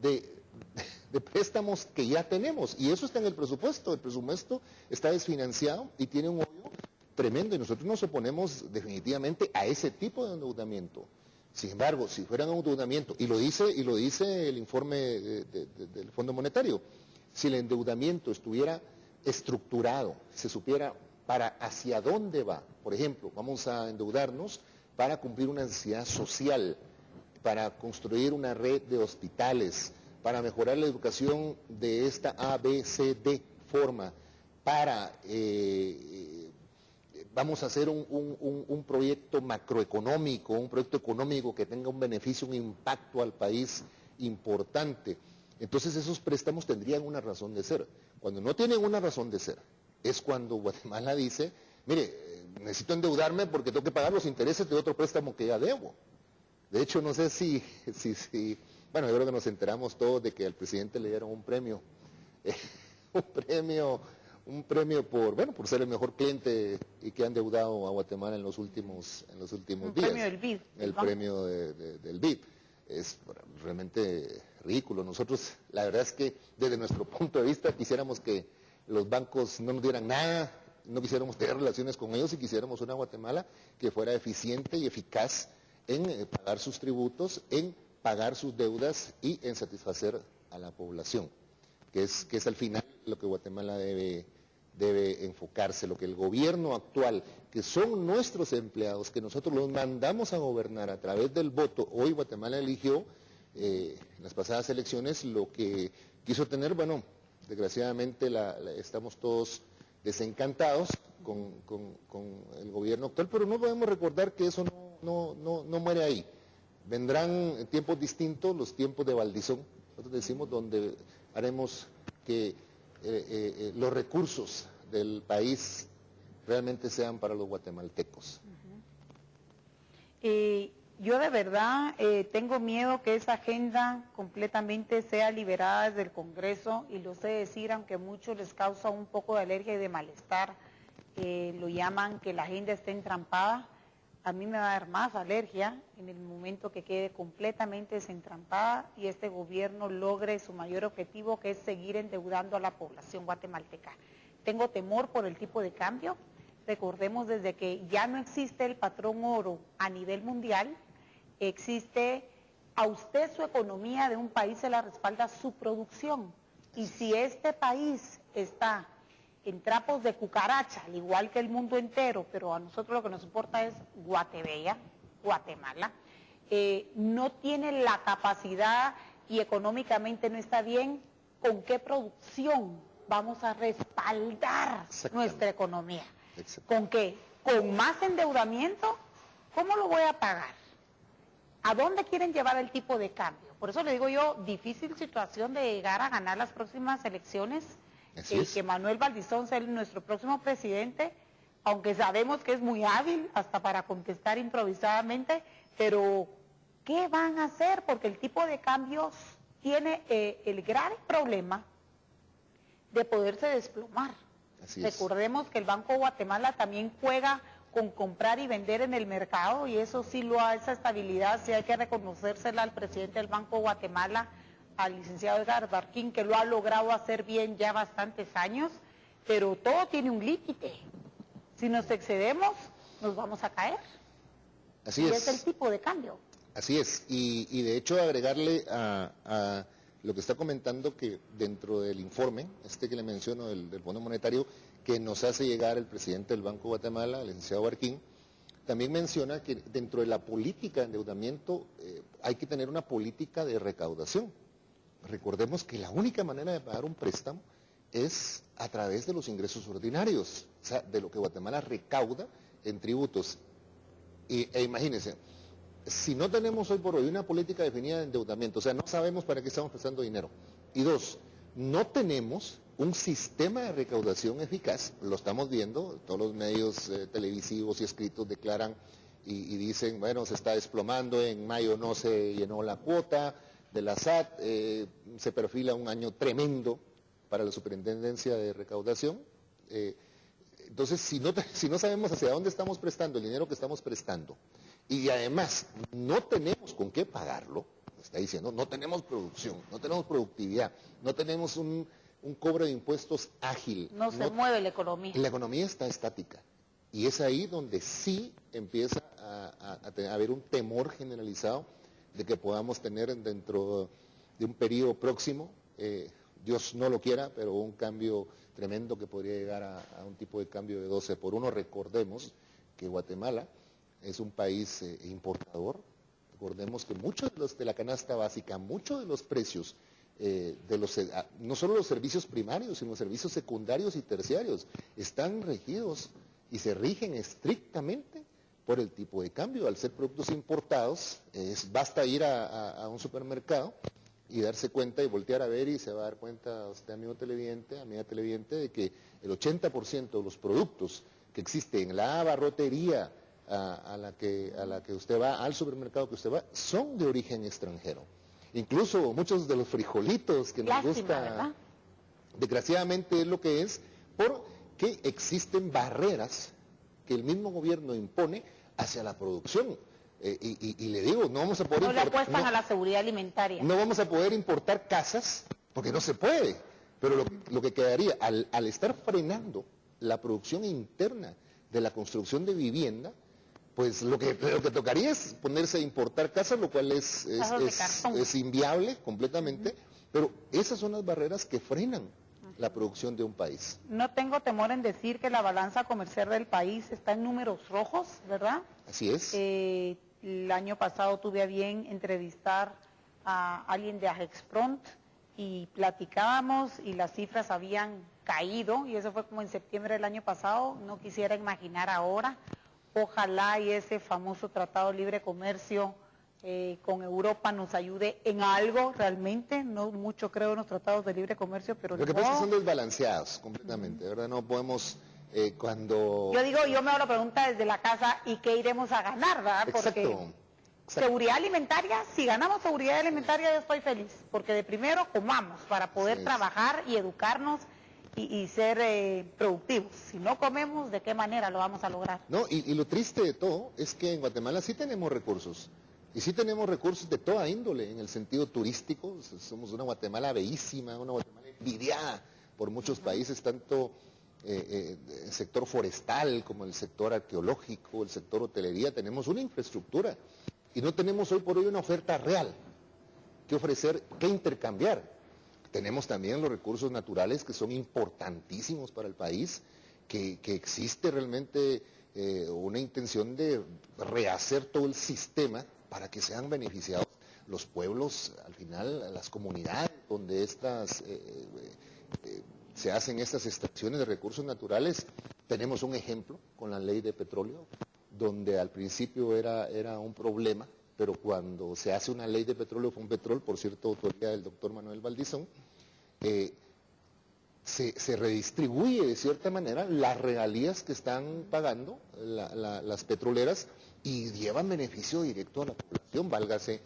de, de préstamos que ya tenemos, y eso está en el presupuesto está desfinanciado y tiene un hoyo tremendo, y nosotros nos oponemos definitivamente a ese tipo de endeudamiento. Sin embargo, si fuera un endeudamiento, y lo dice el informe del Fondo Monetario, si el endeudamiento estuviera estructurado, se supiera para hacia dónde va, por ejemplo, vamos a endeudarnos para cumplir una necesidad social, para construir una red de hospitales, para mejorar la educación de esta A, B, C, D forma, para, vamos a hacer un proyecto macroeconómico, un proyecto económico que tenga un beneficio, un impacto al país importante. Entonces esos préstamos tendrían una razón de ser. Cuando no tienen una razón de ser, es cuando Guatemala dice, mire, necesito endeudarme porque tengo que pagar los intereses de otro préstamo que ya debo. De hecho, no sé si bueno, yo creo que nos enteramos todos de que al presidente le dieron un premio, un premio por ser el mejor cliente y que ha endeudado a Guatemala en los últimos días. Premio del BID. El premio del BID. Es realmente ridículo. Nosotros, la verdad es que desde nuestro punto de vista quisiéramos que los bancos no nos dieran nada, no quisiéramos tener relaciones con ellos y quisiéramos una Guatemala que fuera eficiente y eficaz en pagar sus tributos, en pagar sus deudas y en satisfacer a la población, que es al final lo que Guatemala debe enfocarse, lo que el gobierno actual, que son nuestros empleados, que nosotros los mandamos a gobernar a través del voto. Hoy Guatemala eligió, en las pasadas elecciones, lo que quiso tener. Bueno, desgraciadamente estamos todos desencantados con el gobierno actual, pero no podemos recordar que eso no muere ahí. Vendrán tiempos distintos, los tiempos de Valdizón, nosotros decimos, donde haremos que los recursos del país realmente sean para los guatemaltecos. Yo de verdad tengo miedo que esa agenda completamente sea liberada desde el Congreso, y lo sé decir, aunque a muchos les causa un poco de alergia y de malestar, lo llaman que la agenda esté entrampada. A mí me va a dar más alergia en el momento que quede completamente desentrampada y este gobierno logre su mayor objetivo, que es seguir endeudando a la población guatemalteca. Tengo temor por el tipo de cambio. Recordemos, desde que ya no existe el patrón oro a nivel mundial, existe, a usted su economía de un país se la respalda su producción. Y si este país está en trapos de cucaracha, al igual que el mundo entero, pero a nosotros lo que nos importa es Guatebella, Guatemala, no tiene la capacidad y económicamente no está bien, ¿con qué producción vamos a respaldar nuestra economía? ¿Con qué? ¿Con más endeudamiento? ¿Cómo lo voy a pagar? ¿A dónde quieren llevar el tipo de cambio? Por eso le digo yo, difícil situación de llegar a ganar las próximas elecciones, que Manuel Valdizón sea nuestro próximo presidente, aunque sabemos que es muy hábil hasta para contestar improvisadamente, pero ¿qué van a hacer? Porque el tipo de cambios tiene el grave problema de poderse desplomar. Recordemos que el Banco de Guatemala también juega con comprar y vender en el mercado, y eso sí esa estabilidad sí hay que reconocérsela al presidente del Banco de Guatemala, al licenciado Edgar Barquín, que lo ha logrado hacer bien ya bastantes años, pero todo tiene un límite. Si nos excedemos, nos vamos a caer. Así es. Y es el tipo de cambio. Así es, y de hecho agregarle a lo que está comentando, que dentro del informe, que le menciono del Fondo Monetario, que nos hace llegar el presidente del Banco de Guatemala, el licenciado Barquín, también menciona que dentro de la política de endeudamiento hay que tener una política de recaudación. Recordemos que la única manera de pagar un préstamo es a través de los ingresos ordinarios, o sea, de lo que Guatemala recauda en tributos. E imagínense, si no tenemos hoy por hoy una política definida de endeudamiento, o sea, no sabemos para qué estamos prestando dinero, y dos, no tenemos un sistema de recaudación eficaz, lo estamos viendo, todos los medios televisivos y escritos declaran y dicen, bueno, se está desplomando, en mayo no se llenó la cuota de la SAT, se perfila un año tremendo para la Superintendencia de Recaudación. Entonces, si no sabemos hacia dónde estamos prestando el dinero que estamos prestando, y además no tenemos con qué pagarlo, o está diciendo, no tenemos producción, no tenemos productividad, no tenemos un cobro de impuestos ágil. No se mueve la economía. La economía está estática. Y es ahí donde sí empieza a haber un temor generalizado de que podamos tener dentro de un periodo próximo, Dios no lo quiera, pero un cambio tremendo que podría llegar a un tipo de cambio de 12 por 1. Recordemos que Guatemala es un país importador. Recordemos que muchos de la canasta básica, muchos de los precios, no solo los servicios primarios, sino los servicios secundarios y terciarios, están regidos y se rigen estrictamente por el tipo de cambio. Al ser productos importados, basta ir a un supermercado y darse cuenta y voltear a ver y se va a dar cuenta usted, amigo televidente, amiga televidente, de que el 80% de los productos que existen en la abarrotería a la que usted va, al supermercado que usted va, son de origen extranjero. Incluso muchos de los frijolitos que nos gusta, ¿verdad? Desgraciadamente es lo que es, porque existen barreras que el mismo gobierno impone hacia la producción. Y le digo, no vamos a poder importar. No le apuestan a la seguridad alimentaria. No vamos a poder importar casas, porque no se puede. Pero lo que quedaría, al estar frenando la producción interna de la construcción de vivienda, pues lo que tocaría es ponerse a importar casas, lo cual es inviable completamente, pero esas son las barreras que frenan la producción de un país. No tengo temor en decir que la balanza comercial del país está en números rojos, ¿verdad? Así es. El año pasado tuve a bien entrevistar a alguien de Ajexpront y platicábamos y las cifras habían caído, y eso fue como en septiembre del año pasado. No quisiera imaginar ahora. Ojalá y ese famoso Tratado de Libre Comercio con Europa nos ayude en algo realmente. No mucho creo en los tratados de libre comercio, pero lo que pasa es que son desbalanceados completamente, ¿verdad? No podemos cuando... Yo me hago la pregunta desde la casa, ¿y qué iremos a ganar, verdad? Porque Exacto. Seguridad alimentaria, si ganamos seguridad alimentaria yo estoy feliz, porque de primero comamos para poder trabajar y educarnos y ser productivos. Si no comemos, ¿de qué manera lo vamos a lograr? No, y lo triste de todo es que en Guatemala sí tenemos recursos, y sí tenemos recursos de toda índole, en el sentido turístico. Somos una Guatemala bellísima, una Guatemala envidiada por muchos países, tanto el sector forestal como el sector arqueológico, el sector hotelería. Tenemos una infraestructura, y no tenemos hoy por hoy una oferta real que ofrecer, que intercambiar. Tenemos también los recursos naturales que son importantísimos para el país, que existe realmente una intención de rehacer todo el sistema para que sean beneficiados los pueblos, al final las comunidades donde se hacen estas extracciones de recursos naturales. Tenemos un ejemplo con la ley de petróleo, donde al principio era un problema, pero cuando se hace una ley de petróleo, Fompetrol, por cierto, autoría del doctor Manuel Valdizón, se redistribuye de cierta manera las regalías que están pagando las petroleras, y llevan beneficio directo a la población, válgase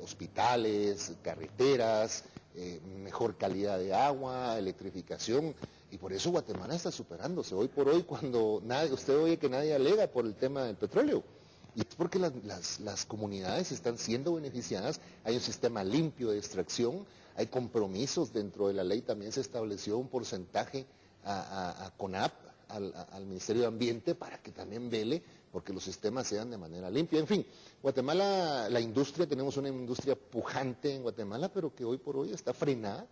hospitales, carreteras, mejor calidad de agua, electrificación. Y por eso Guatemala está superándose. Hoy por hoy, cuando usted oye que nadie alega por el tema del petróleo, y es porque las comunidades están siendo beneficiadas. Hay un sistema limpio de extracción, hay compromisos dentro de la ley. También se estableció un porcentaje a CONAP, al Ministerio de Ambiente, para que también vele porque los sistemas sean de manera limpia. En fin, Guatemala, la industria, tenemos una industria pujante en Guatemala, pero que hoy por hoy está frenada